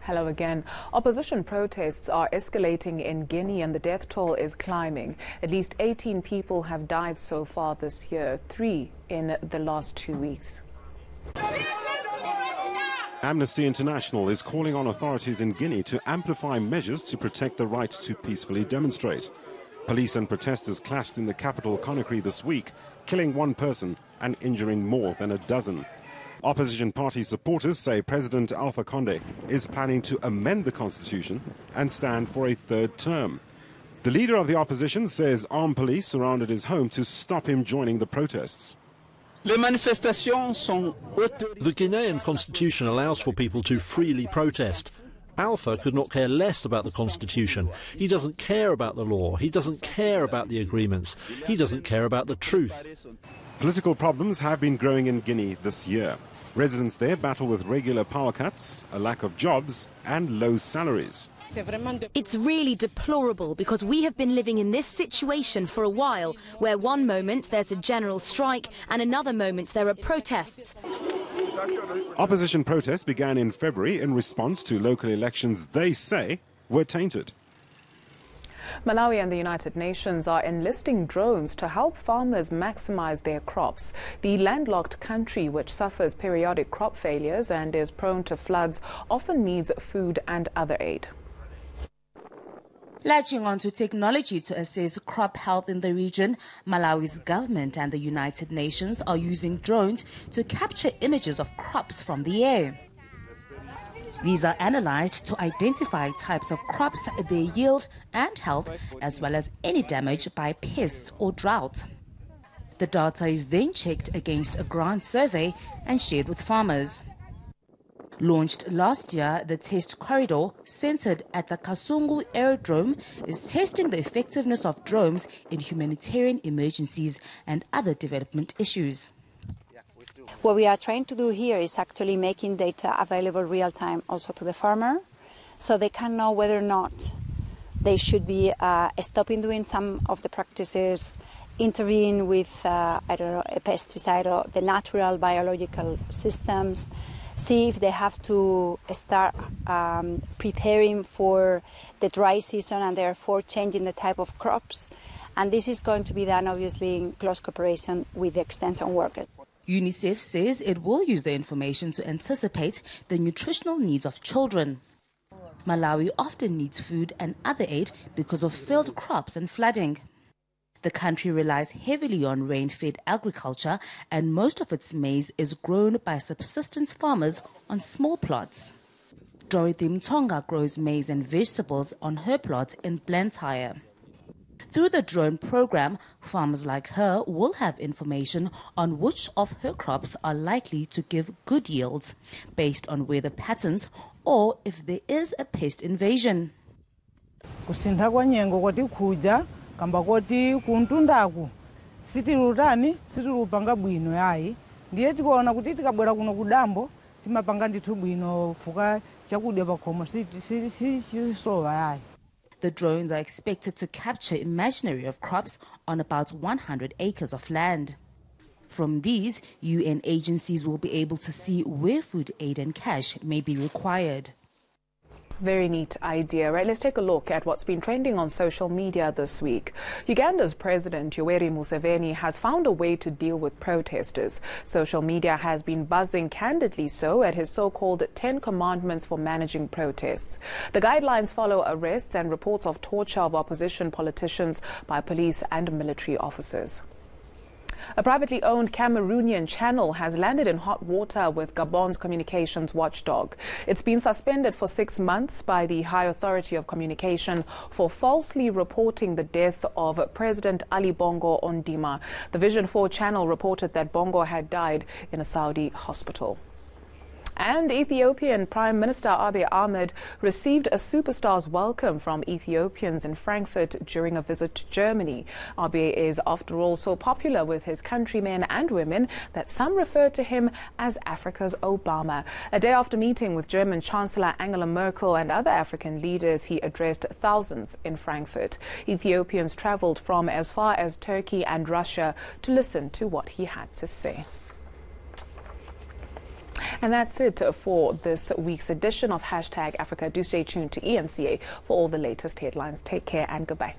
Hello again. Opposition protests are escalating in Guinea and the death toll is climbing. At least 18 people have died so far this year, 3 in the last 2 weeks. Amnesty International is calling on authorities in Guinea to amplify measures to protect the right to peacefully demonstrate. Police and protesters clashed in the capital Conakry this week, killing 1 person and injuring more than a dozen. Opposition party supporters say President Alpha Condé is planning to amend the constitution and stand for a 3rd term. The leader of the opposition says armed police surrounded his home to stop him joining the protests. The Guinean constitution allows for people to freely protest. Alpha could not care less about the constitution. He doesn't care about the law. He doesn't care about the agreements. He doesn't care about the truth. Political problems have been growing in Guinea this year. Residents there battle with regular power cuts, a lack of jobs and low salaries. It's really deplorable because we have been living in this situation for a while, where one moment there's a general strike and another moment there are protests. Opposition protests began in February in response to local elections they say were tainted. Malawi and the United Nations are enlisting drones to help farmers maximize their crops. The landlocked country, which suffers periodic crop failures and is prone to floods, often needs food and other aid. Latching onto technology to assess crop health in the region, Malawi's government and the United Nations are using drones to capture images of crops from the air. These are analyzed to identify types of crops, their yield and health, as well as any damage by pests or drought. The data is then checked against a ground survey and shared with farmers. Launched last year, the test corridor, centered at the Kasungu aerodrome, is testing the effectiveness of drones in humanitarian emergencies and other development issues. What we are trying to do here is actually making data available real-time also to the farmer, so they can know whether or not they should be stopping doing some of the practices, intervene with, a pesticide or the natural biological systems, see if they have to start preparing for the dry season and therefore changing the type of crops. And this is going to be done obviously in close cooperation with the extension workers. UNICEF says it will use the information to anticipate the nutritional needs of children. Malawi often needs food and other aid because of failed crops and flooding. The country relies heavily on rain-fed agriculture, and most of its maize is grown by subsistence farmers on small plots. Dorothy Mtonga grows maize and vegetables on her plot in Blantyre. Through the drone program, farmers like her will have information on which of her crops are likely to give good yields, based on weather patterns or if there is a pest invasion. Kamba kuti kuntundaku sitirutani sitirupanga bwino yayi ndiye tikuona kuti tikabwera kuno kudambo timapanga ndithu bwino fuka chakudya pakhomo sisowa yayi. The drones are expected to capture imaginary of crops on about 100 acres of land. From these, UN agencies will be able to see where food aid and cash may be required. Very neat idea. Right, let's take a look at what's been trending on social media this week. Uganda's President Yoweri Museveni has found a way to deal with protesters. Social media has been buzzing, candidly so, at his so-called 10 commandments for managing protests. The guidelines follow arrests and reports of torture of opposition politicians by police and military officers. A privately owned Cameroonian channel has landed in hot water with Gabon's communications watchdog. It's been suspended for 6 months by the High Authority of Communication for falsely reporting the death of President Ali Bongo Ondimba. The Vision 4 channel reported that Bongo had died in a Saudi hospital. And Ethiopian Prime Minister Abiy Ahmed received a superstar's welcome from Ethiopians in Frankfurt during a visit to Germany. Abiy is, after all, so popular with his countrymen and women that some refer to him as Africa's Obama. A day after meeting with German Chancellor Angela Merkel and other African leaders, he addressed thousands in Frankfurt. Ethiopians traveled from as far as Turkey and Russia to listen to what he had to say. And that's it for this week's edition of #Africa. Do stay tuned to ENCA for all the latest headlines. Take care and goodbye.